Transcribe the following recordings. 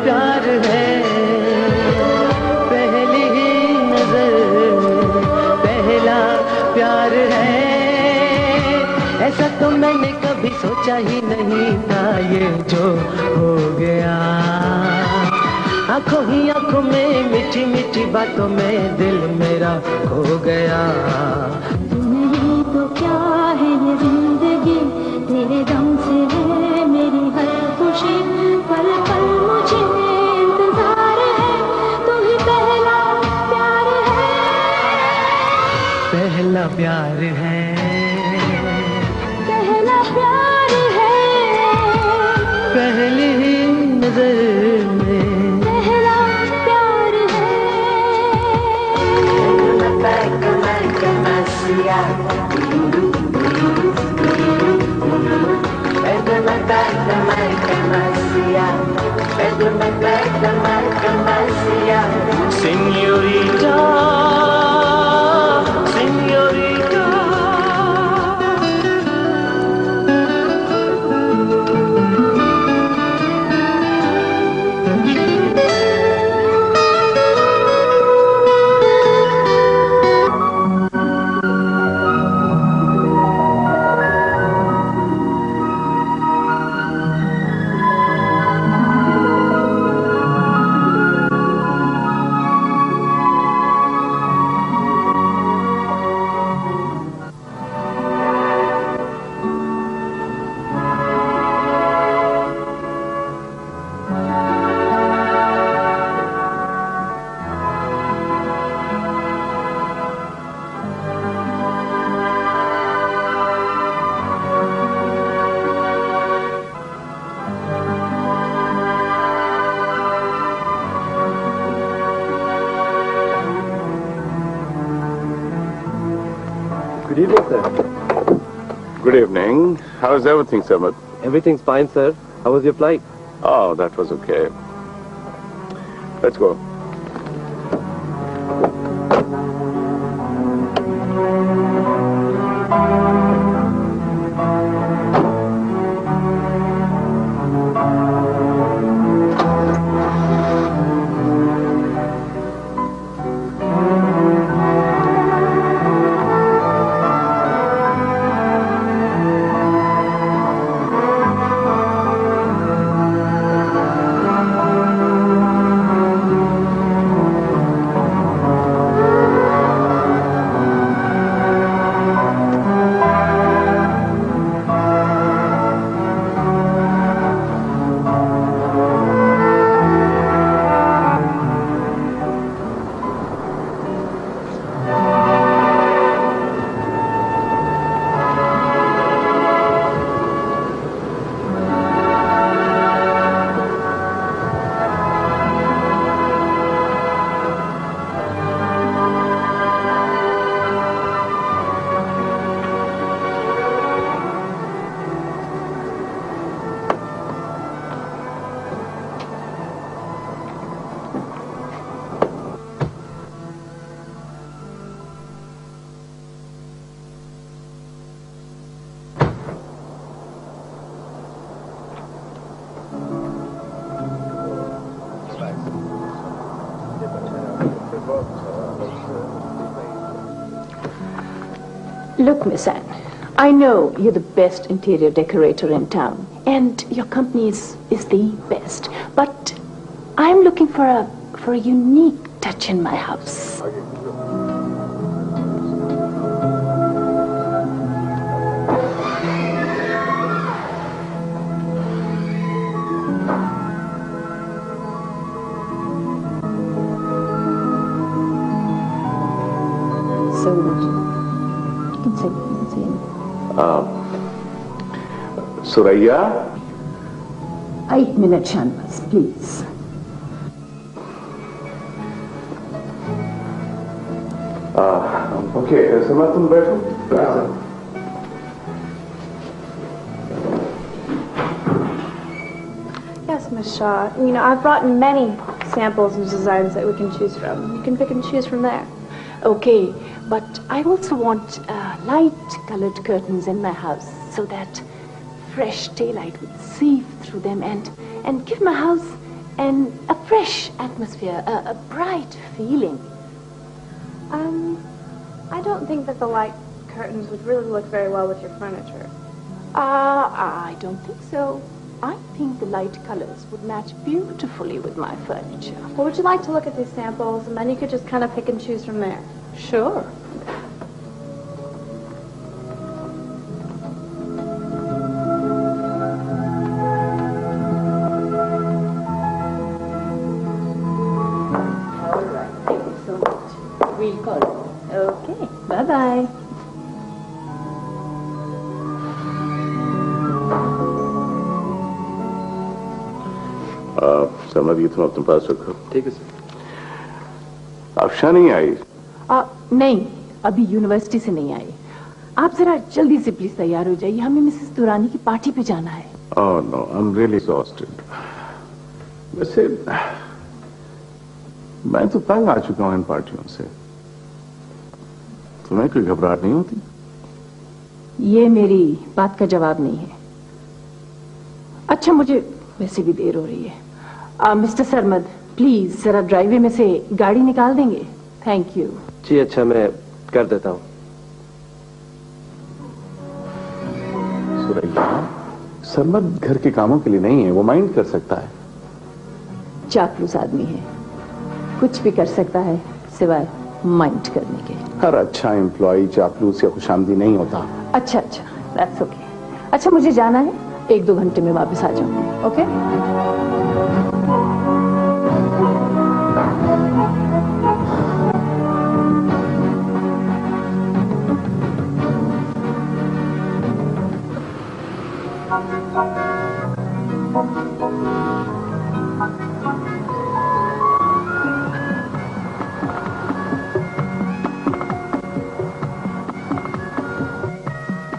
प्यार है, पहली ही नजर पहला प्यार है। ऐसा तो मैंने कभी सोचा ही नहीं था, ये जो हो गया। आंखों ही आंखों में मीठी मीठी बातों में दिल मेरा खो गया। नहीं तो क्या है ये जिंदगी, तेरे दम से है मेरी हर खुशी। पल पल मुझे इंतजार है, तू ही पहला प्यार है। पहला प्यार है, पहला प्यार है, पहली ही नजर में पहला प्यार है। Señorita, señorita. Good evening, sir. Good evening. How is everything, Samad? Everything's fine, sir. How was your flight? Oh, that was okay. Let's go. Look, Miss Anne, I know you're the best interior decorator in town, and your company is the best. But I'm looking for a unique touch in my house. So you can say. Suraya? 8 minutes, Shanbas, please. Okay, Samad, तुम बैठो. Yes, Miss Shaw. You know, I've brought many samples of designs that we can choose from. You can pick and choose from there. Okay, but I also want light-colored curtains in my house so that fresh daylight would seep through them and give my house and a fresh atmosphere, a bright feeling. I don't think that the light curtains would really look very well with your furniture. I don't think so. I think the light colors would match beautifully with my furniture. Well, would you like to look at these samples, and then you could just kind of pick and choose from there? Sure. All right. Thank you so much. We'll call you. Okay. Bye-bye. समझ ये तुम अपने पास रखो। ठीक है sir. Afsha नहीं आई? नहीं, अभी यूनिवर्सिटी से नहीं आई। आप जरा जल्दी से प्लीज तैयार हो जाइए, हमें मिसेस दुरानी की पार्टी पे जाना है। Oh no, I am really exhausted. वैसे मैं तो तंग आ चुका हूं इन पार्टियों से। तुम्हें कोई घबराहट नहीं होती? ये मेरी बात का जवाब नहीं है। अच्छा, मुझे वैसे भी देर हो रही है। मिस्टर सरमद, प्लीज जरा ड्राइववे में से गाड़ी निकाल देंगे? Thank you. जी अच्छा, मैं कर देता हूँ। सुरैया, सरमद घर के कामों के लिए नहीं है, वो माइंड कर सकता है। चापलूस आदमी है, कुछ भी कर सकता है सिवाय माइंड करने के। हर अच्छा एम्प्लॉय चापलूस या खुशामदी नहीं होता। अच्छा, दैट्स ओके। अच्छा, मुझे जाना है, 1-2 घंटे में वापस आ जाऊंगी। ओके?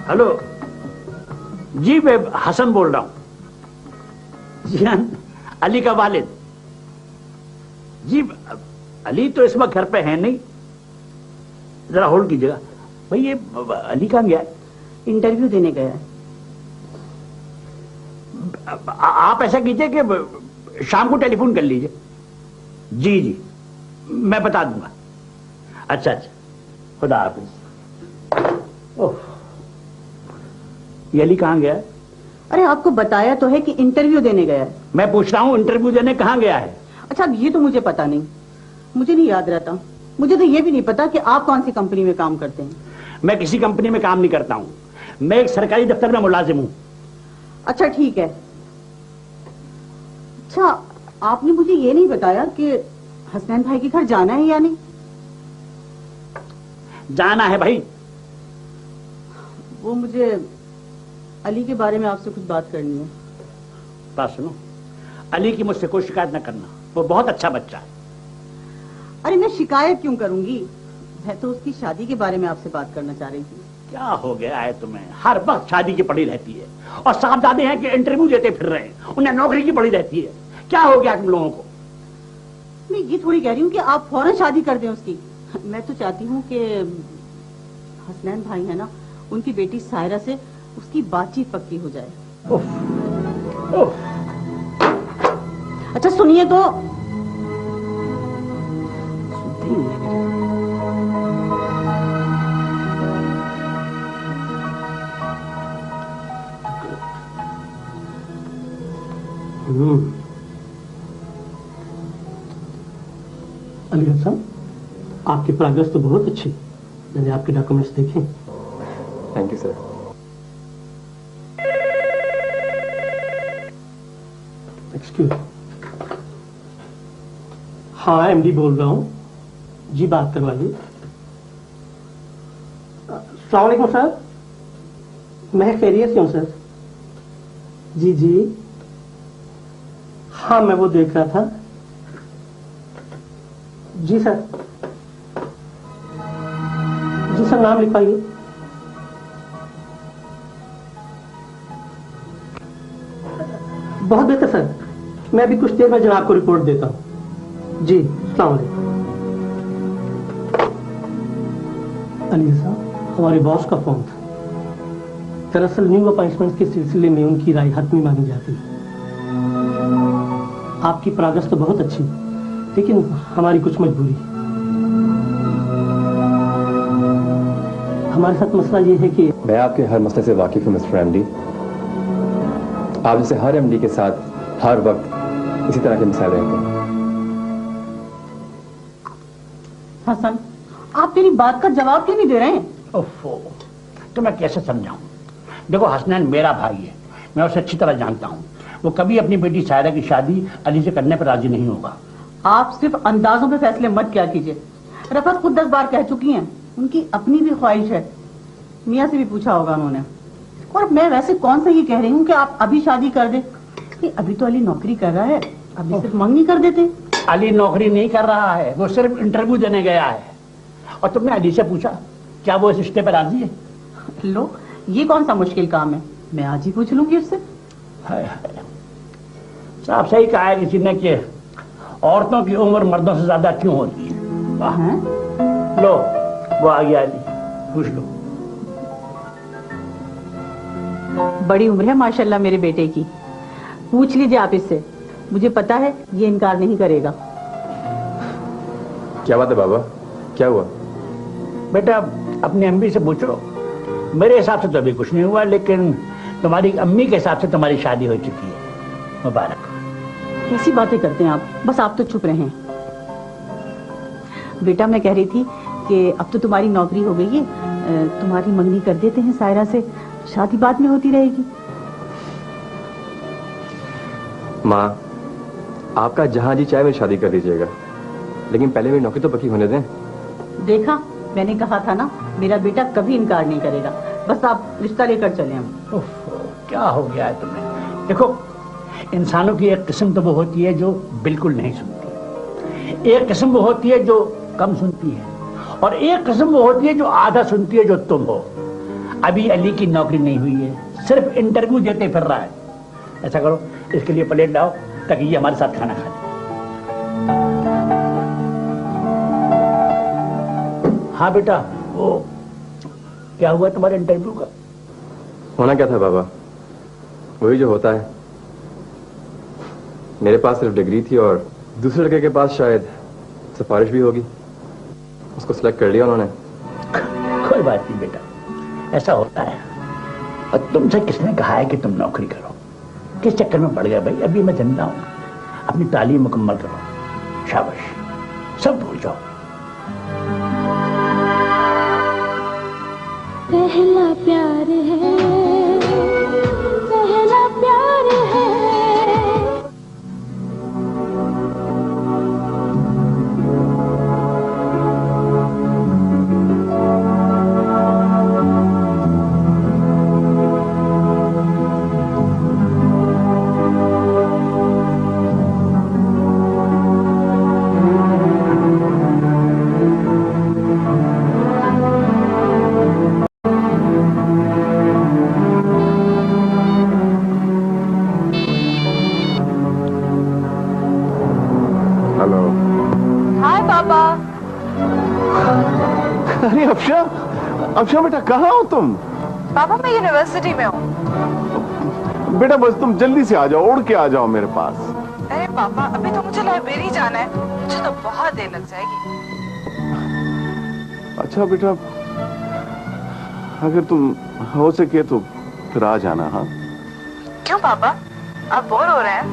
हेलो जी, मैं हसन बोल रहा हूं। जी हाँ, अली का वालिद। जी अली तो इस वक्त घर पे है नहीं, जरा होल्ड कीजिएगा। भाई ये अली कहाँ गया? इंटरव्यू देने गया है। आप ऐसा कीजिए कि शाम को टेलीफोन कर लीजिए। जी मैं बता दूंगा। अच्छा, खुदा हाफिज। ओह, ये अली कहाँ गया है? अरे आपको बताया तो है कि इंटरव्यू देने गया है। मैं पूछ रहा हूँ इंटरव्यू देने कहाँ गया है? अच्छा, अब ये तो मुझे पता नहीं, मुझे नहीं याद रहता। मुझे तो ये भी नहीं पता कि आप कौन सी कंपनी में काम करते हैं। मैं किसी कंपनी में काम नहीं करता हूँ, मैं एक सरकारी दफ्तर में मुलाजिम हूँ। अच्छा ठीक है। अच्छा, आपने मुझे ये नहीं बताया कि हसनैन भाई के घर जाना है या नहीं? जाना है भाई। वो मुझे अली के बारे में आपसे कुछ बात करनी है। बात सुनो, अली की मुझसे कोई शिकायत न करना, वो बहुत अच्छा बच्चा है। अरे मैं शिकायत क्यों करूंगी, मैं तो उसकी शादी के बारे में आपसे बात करना चाह रही थी। क्या हो गया है तुम्हें? हर वक्त शादी की पड़ी रहती है, और साहबजादे हैं कि इंटरव्यू देते फिर रहे हैं, उन्हें नौकरी की पड़ी रहती है। क्या हो गया तुम लोगों को? मैं ये थोड़ी कह रही हूँ कि आप फौरन शादी कर दें उसकी। मैं तो चाहती हूँ कि हसनैन भाई है ना, उनकी बेटी सायरा से उसकी बातचीत पक्की हो जाए। अच्छा सुनिए तो। अली हसन, आपकी प्रोग्रेस तो बहुत अच्छी। मैंने आपके डॉक्यूमेंट्स देखे। Thank you sir. एक्सक्यूज। हाँ, एमडी बोल रहा हूँ जी, बात करवाइए। अस्सलाम वालेकुम सर, मैं खैरियत से हूँ सर। जी हाँ, मैं वो देख रहा था। जी सर, नाम लिखवाइए। बहुत बेहतर सर, मैं अभी कुछ देर में जनाब को रिपोर्ट देता हूँ। जी अस्सलाम वालेकुम। अली साहब, हमारे बॉस का फोन था। दरअसल न्यू अपॉइंटमेंट के सिलसिले में उनकी राय हतमी मानी जाती है। आपकी प्रोग्रेस तो बहुत अच्छी, लेकिन हमारी कुछ मजबूरी। हमारे साथ मसला ये है कि मैं आपके हर मसले से वाकिफ हूँ मिस्टर एमडी। आप जैसे हर एमडी के साथ हर वक्त इसी तरह के मसाइल रहते हैं। हसन, आप मेरी बात का जवाब क्यों नहीं दे रहे हैं? ओफो, तो मैं कैसे समझाऊं? देखो, हसनैन मेरा भाई है, मैं उसे अच्छी तरह जानता हूँ। वो कभी अपनी बेटी सायरा की शादी अली से करने पर राजी नहीं होगा। आप सिर्फ अंदाजों पे फैसले मत किया कीजिए। रफत खुद 10 बार कह चुकी हैं, उनकी अपनी भी ख्वाहिश है। मियाँ से भी पूछा होगा उन्होंने। और मैं वैसे कौन सा ये कह रही हूँ कि आप अभी शादी कर दे। अभी तो अली नौकरी कर रहा है, अभी सिर्फ मंगनी कर देते। अली नौकरी नहीं कर रहा है, वो सिर्फ इंटरव्यू देने गया है। और तुमने अली से पूछा क्या वो इस रिश्ते पर राजी है? लो, ये कौन सा मुश्किल काम है, मैं आज ही पूछ लूंगी उससे। साहब सही कहा है किसी ने कि औरतों की उम्र मर्दों से ज्यादा क्यों होती है। लो, वो आ गया अली, पूछ लो। बड़ी उम्र है माशाल्लाह मेरे बेटे की, पूछ लीजिए आप इससे। मुझे पता है ये इनकार नहीं करेगा। क्या बात है बाबा, क्या हुआ? बेटा अपनी अम्मी से पूछो। मेरे हिसाब से तो अभी कुछ नहीं हुआ, लेकिन तुम्हारी अम्मी के हिसाब से तुम्हारी शादी हो चुकी है। मुबारक। कैसी बातें करते हैं आप, बस आप तो चुप रहें। बेटा मैं कह रही थी कि अब तो तुम्हारी नौकरी हो गई है, तुम्हारी मंगनी कर देते हैं सायरा से, शादी बाद में होती रहेगी। माँ, आपका जहां जी चाहे मेरी शादी कर दीजिएगा, लेकिन पहले मेरी नौकरी तो पक्की होने दें। देखा, मैंने कहा था ना, मेरा बेटा कभी इनकार नहीं करेगा। बस आप रिश्ता लेकर चले हम। क्या हो गया है तुम्हें? देखो, इंसानों की एक किस्म तो वो होती है जो बिल्कुल नहीं सुनती, एक किस्म वो होती है जो कम सुनती है, और एक किस्म वो होती है जो आधा सुनती है, जो तुम हो। अभी अली की नौकरी नहीं हुई है, सिर्फ इंटरव्यू देते फिर रहा है। ऐसा करो, इसके लिए प्लेट लाओ ताकि ये हमारे साथ खाना खा ले। हाँ बेटा, वो क्या हुआ तुम्हारे इंटरव्यू का? होना क्या था बाबा, वही जो होता है। मेरे पास सिर्फ डिग्री थी और दूसरे लड़के के पास शायद सिफारिश भी होगी, उसको सिलेक्ट कर लिया उन्होंने। कोई बात नहीं बेटा, ऐसा होता है। और तुमसे किसने कहा है कि तुम नौकरी करो? किस चक्कर में पड़ गया भाई? अभी मैं जिंदा हूं, अपनी तालीम मुकम्मल करो। शाबाश, सब भूल जाओ। पहला प्यार है, पहला प्यार है। अरे अफशा, अफशा बेटा कहाँ हो तुम? पापा मैं यूनिवर्सिटी में हूँ। बेटा बस तुम जल्दी से आ जाओ, उड़ के आ जाओ मेरे पास। अरे पापा अभी तो मुझे लाइब्रेरी जाना है, मुझे तो बहुत देर लग जाएगी। अच्छा बेटा, अगर तुम हो सके तो फिर आ जाना। हाँ क्यों पापा, आप बोर हो रहे हैं?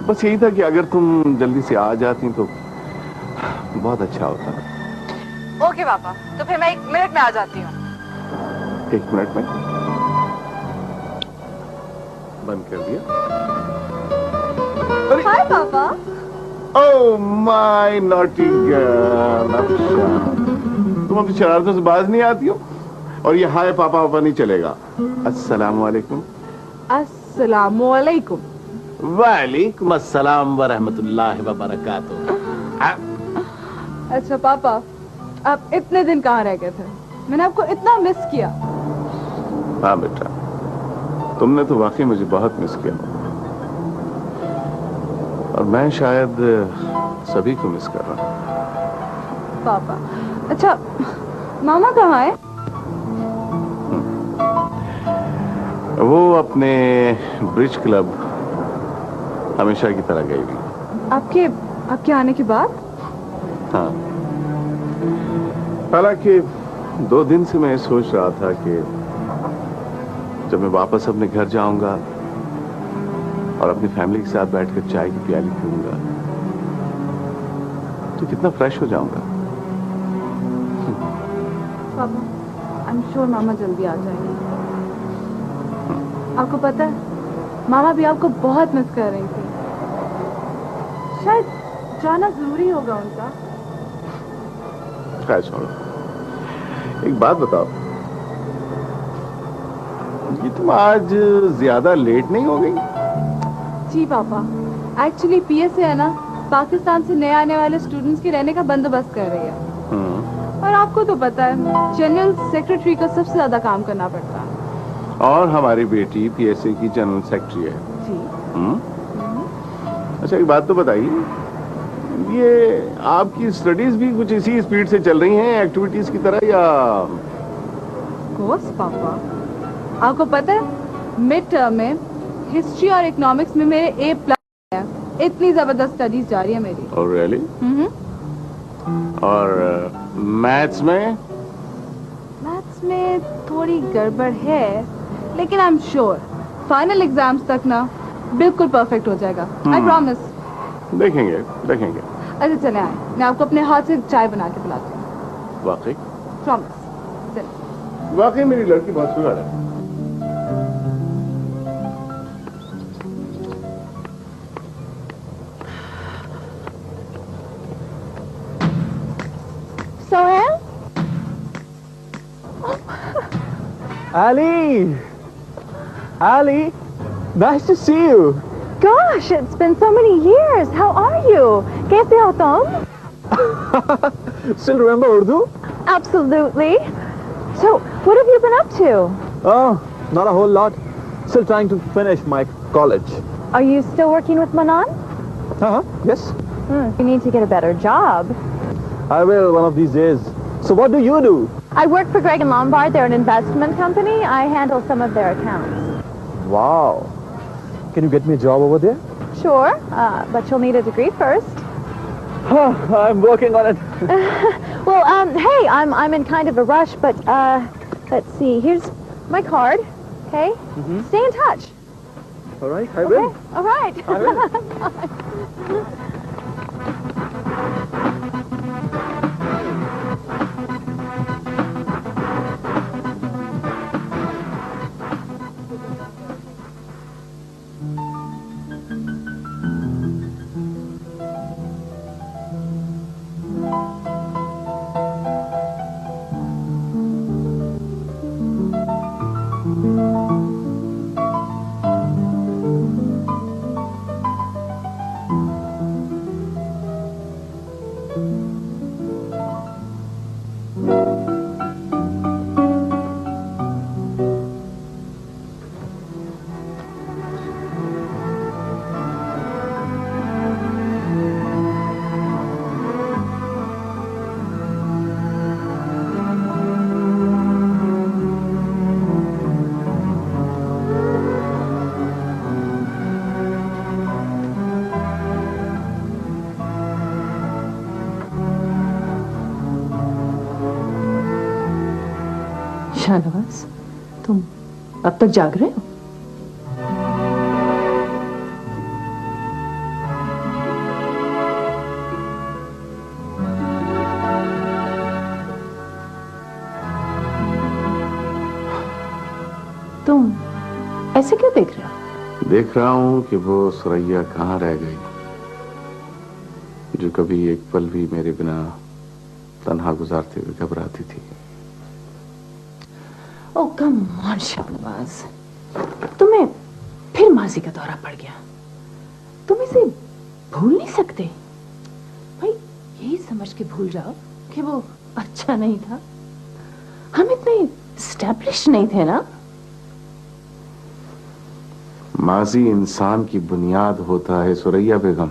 बस यही था कि अगर तुम जल्दी से आ जाती तो बहुत अच्छा होता। ओके पापा, तो फिर मैं 1 मिनट में आ जाती हूँ। 1 मिनट में? बंद कर दिया? हाय पापा। Oh my naughty girl. तुम अपनी शरारतों से बाज नहीं आती हो, और ये हाय पापा पापा नहीं चलेगा। अस्सलाम वालेकुम। अस्सलाम वालेकुम। वालेकुम अस्सलाम व रहमतुल्लाहि व बरकातुहू। अच्छा पापा, आप इतने दिन कहाँ रह गए थे? मैंने आपको इतना मिस किया। हाँ बेटा, तुमने तो वाकई मुझे बहुत मिस किया, और मैं शायद सभी को मिस कर रहा हूँ। पापा, अच्छा मामा कहाँ है? वो अपने ब्रिज क्लब हमेशा की तरह गई हुई। आपके आने के बाद? हाँ, हालांकि 2 दिन से मैं सोच रहा था कि जब मैं वापस अपने घर जाऊंगा और अपनी फैमिली के साथ बैठकर चाय की प्याली पीऊंगा तो कितना फ्रेश हो जाऊंगा। पापा, आई एम श्योर मामा जल्दी आ जाएंगे। आपको पता है, मामा भी आपको बहुत मिस कर रही थी। शायद जाना जरूरी होगा उनका। खैर छोड़ो, एक बात बताओ, ये तुम आज ज्यादा लेट नहीं हो गई? जी पापा, एक्चुअली पीएसए है ना, पाकिस्तान से नए आने वाले स्टूडेंट्स के रहने का बंदोबस्त कर रही है। और आपको तो पता है, जनरल सेक्रेटरी का सबसे ज्यादा काम करना पड़ता है। और हमारी बेटी पीएसए की जनरल सेक्रेटरी है। जी। अच्छा, एक बात तो बताइए, ये आपकी स्टडीज भी कुछ इसी स्पीड से चल रही हैं एक्टिविटीज की तरह, या? कोर्स पापा, आपको पता है मिड टर्म में हिस्ट्री और इकोनॉमिक्स में मेरे A+ है। इतनी जबरदस्त स्टडीज जारी है मेरी। और रियली? और मैथ्स में? मैथ्स में थोड़ी गड़बड़ है, लेकिन I am sure final exams तक ना बिल्कुल परफेक्ट हो जाएगा। I promise. देखेंगे देखेंगे। अच्छा चले आए, मैं आपको अपने हाथ से चाय बना के पिलाती हूँ। वाकई? प्रॉमिस। चलिए। वाकई मेरी लड़की बहुत सुघड़ है। Sohail? Ali! Ali! Nice to see you! Gosh, it's been so many years. How are you? कैसे हो तुम? Still remember Urdu? Absolutely. So, what have you been up to? Oh, not a whole lot. Still trying to finish my college. Are you still working with Manan? Yes. You need to get a better job. I will one of these days. So what do you do? I work for Greg & Lombard. They're an investment company. I handle some of their accounts. Wow. Can you get me a job over there? Sure, but you'll need a degree first. I'm working on it. Well, hey, I'm in kind of a rush, but let's see. Here's my card. Okay. Stay in touch. All right, I will. Okay. All right. I will. Shahnawaz, तुम अब तक जाग रहे हो? तुम ऐसे क्यों देख रहे हो? देख रहा हूं कि वो सुरैया कहाँ रह गई, जो कभी एक पल भी मेरे बिना तन्हा गुजारते हुए घबराती थी। ओह कम ऑन शाहनवाज, तुम्हें फिर माजी का दौरा पड़ गया। तुम इसे भूल नहीं सकते भाई। यही समझ के भूल जाओ कि वो अच्छा नहीं था। हम इतने एस्टैब्लिश नहीं थे ना। माजी इंसान की बुनियाद होता है सुरैया बेगम।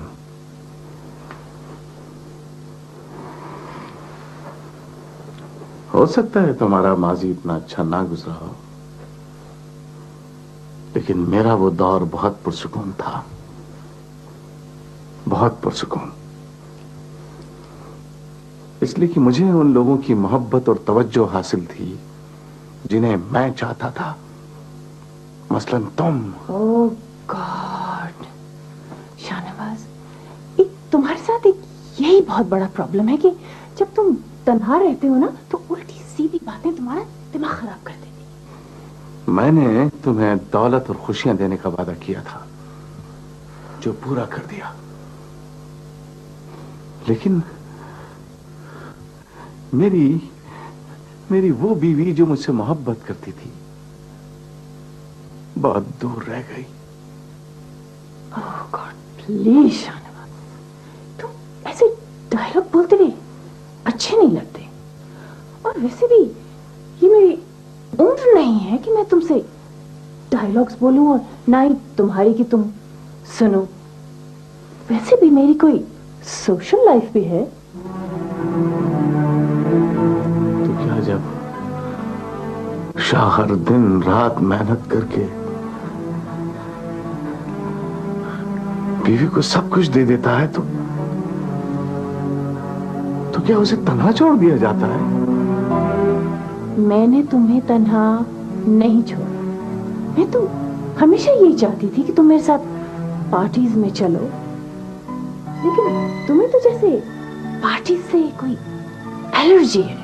हो सकता है तुम्हारा माजी इतना अच्छा ना गुजरा हो, लेकिन मेरा वो दौर बहुत पुरसुकून था, बहुत पुरसुकून। इसलिए कि मुझे उन लोगों की मोहब्बत और तवज्जो हासिल थी जिन्हें मैं चाहता था, मसलन तुम। ओह गॉड शाहनवाज, तुम्हारे साथ एक यही बहुत बड़ा प्रॉब्लम है कि जब तुम तन्हा रहते हो ना तो उल्टी सीधी बातें तुम्हारा दिमाग खराब कर देती। मैंने तुम्हें दौलत और खुशियां देने का वादा किया था, जो पूरा कर दिया। लेकिन मेरी वो बीवी जो मुझसे मोहब्बत करती थी बहुत दूर रह गई। ओह गॉड प्लीज शाहनवाज, तुम ऐसे डायलॉग बोलते हुए अच्छे नहीं लगते। और वैसे भी ये मेरी उम्र नहीं है कि मैं तुमसे डायलॉग्स बोलूं और ना ही तुम्हारी कि तुम सुनो। वैसे भी मेरी कोई सोशल लाइफ भी है। तो क्या जब शाह हर दिन रात मेहनत करके बीवी को सब कुछ दे देता है तो क्या उसे तन्हा छोड़ दिया जाता है? मैंने तुम्हें तन्हा नहीं छोड़ा। मैं तो हमेशा यही चाहती थी कि तुम मेरे साथ पार्टीज में चलो, लेकिन तुम्हें तो जैसे पार्टीज से कोई एलर्जी है।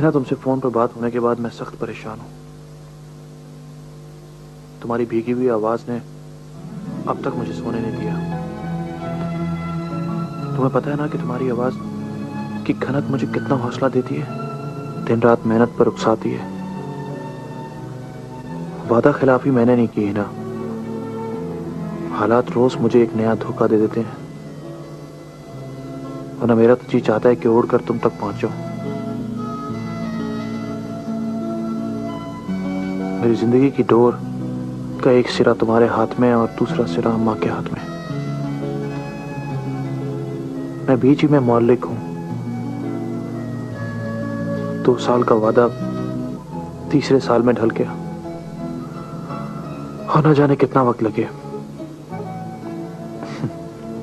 तुमसे फोन पर बात होने के बाद मैं सख्त परेशान हूं। तुम्हारी भीगी हुई आवाज ने अब तक मुझे सोने नहीं दिया। तुम्हें पता है ना कि तुम्हारी आवाज की खनक मुझे कितना हौसला देती है, दिन रात मेहनत पर उकसाती है। वादा खिलाफी मैंने नहीं की है ना, हालात रोज मुझे एक नया धोखा दे देते हैं। वरना मेरा तो जी चाहता है कि उड़कर तुम तक पहुंचो। मेरी जिंदगी की डोर का एक सिरा तुम्हारे हाथ में और दूसरा सिरा अम्मा के हाथ में। मैं बीच ही में मौलिक हूं। 2 साल का वादा तीसरे साल में ढल गया और न जाने कितना वक्त लगे।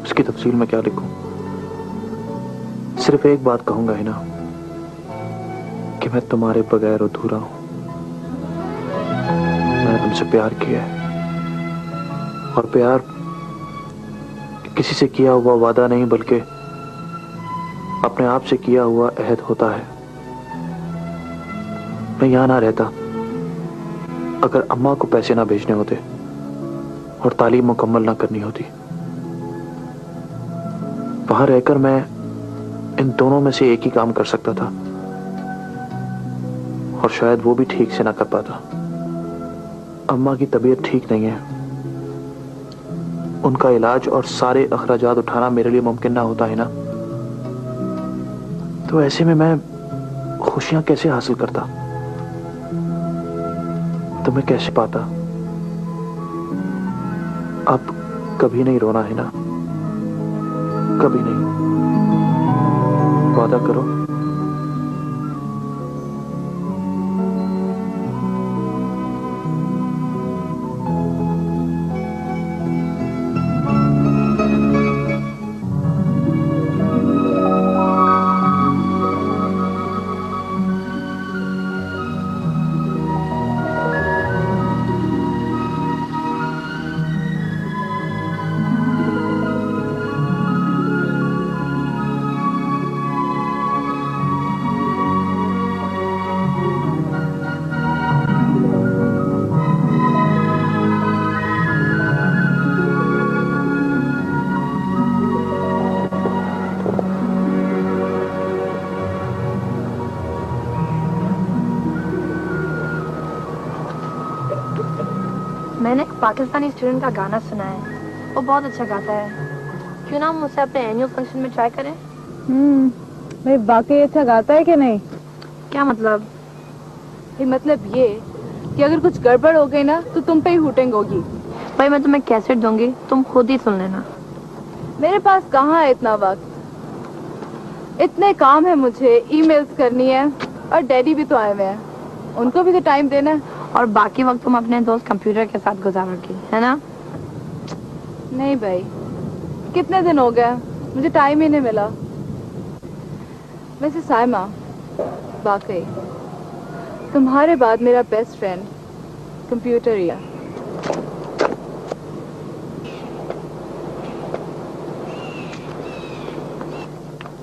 इसकी तफसील में क्या लिखूं? सिर्फ एक बात कहूंगा ही ना कि मैं तुम्हारे बगैर अधूरा हूं। मैंने तुमसे प्यार किया है और प्यार किसी से किया हुआ वादा नहीं बल्कि अपने आप से किया हुआ अहद होता है। मैं यहां ना रहता अगर अम्मा को पैसे ना भेजने होते और तालीम मुकम्मल ना करनी होती। वहां रहकर मैं इन दोनों में से एक ही काम कर सकता था और शायद वो भी ठीक से ना कर पाता। अम्मा की तबीयत ठीक नहीं है, उनका इलाज और सारे अखराजात उठाना मेरे लिए मुमकिन ना होता है ना। तो ऐसे में मैं खुशियां कैसे हासिल करता, तुम्हें कैसे पाता? अब कभी नहीं रोना है ना, कभी नहीं। वादा करो। मैंने एक पाकिस्तानी स्टूडेंट का गाना सुना है, वो बहुत अच्छा गाता है। क्यों ना हम उसे अपने एनुअल फंक्शन में ट्राई करें? भाई वाकई अच्छा गाता है कि नहीं? क्या मतलब? भाई मतलब ये कि अगर कुछ गड़बड़ हो गई ना तो तुम पे ही हुटिंग होगी। भाई मैं तुम्हें कैसेट दूंगी, तुम खुद ही सुन लेना। मेरे पास कहाँ है इतना वक्त, इतने काम है मुझे, ईमेल्स करनी है और डैडी भी तो आए हुए हैं, उनको भी तो टाइम देना है। और बाकी वक्त तुम अपने दोस्त कंप्यूटर के साथ गुजारोगी, है ना? नहीं भाई, कितने दिन हो गए मुझे टाइम ही नहीं मिला। वैसे साइमा, वाकई तुम्हारे बाद मेरा बेस्ट फ्रेंड कंप्यूटर ही है।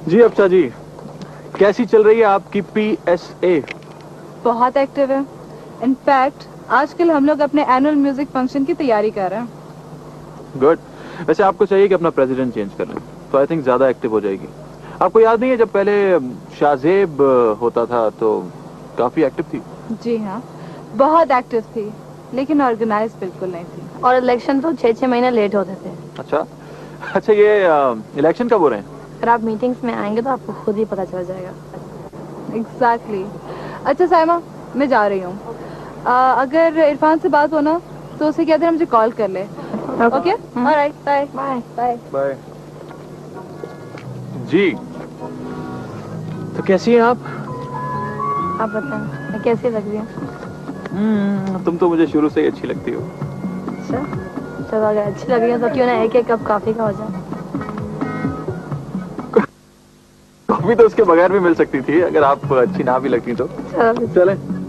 जी अफसा जी, कैसी चल रही है आपकी PSA? बहुत एक्टिव है। इनफैक्ट आजकल हम लोग अपने एनुअल म्यूजिक फंक्शन की तैयारी कर रहे हैं। गुड। वैसे आपको चाहिए कि अपना प्रेसिडेंट चेंज कर लें, तो आई थिंक ज्यादा एक्टिव हो जाएगी। आपको याद नहीं है जब पहले शाहजेब होता था तो काफी एक्टिव थी? जी हाँ, बहुत एक्टिव थी, लेकिन ऑर्गेनाइज बिल्कुल नहीं थी। और इलेक्शन तो 6-6 महीने लेट होते थे। अच्छा ये इलेक्शन कब हो रहे हैं? अगर आप मीटिंग्स में आएंगे तो आपको खुद ही पता चल जाएगा। एग्जैक्टली। अच्छा साइमा, मैं जा रही हूँ। अगर इरफान से बात हो ना तो उसे कह देना मुझे कॉल कर ले। Okay, alright, bye bye bye bye. जी, तो कैसी हैं आप बताएं, मैं कैसी लग रही हूँ? तुम तो मुझे शुरू से ही अच्छी लगती हो। अच्छा, चलो अगर अच्छी लग रही हो तो क्यों ना एक कप कॉफी का हो जाए। कॉफी तो उसके बगैर भी मिल सकती थी, अगर आप अच्छी ना भी लगती तो। चलो चलें।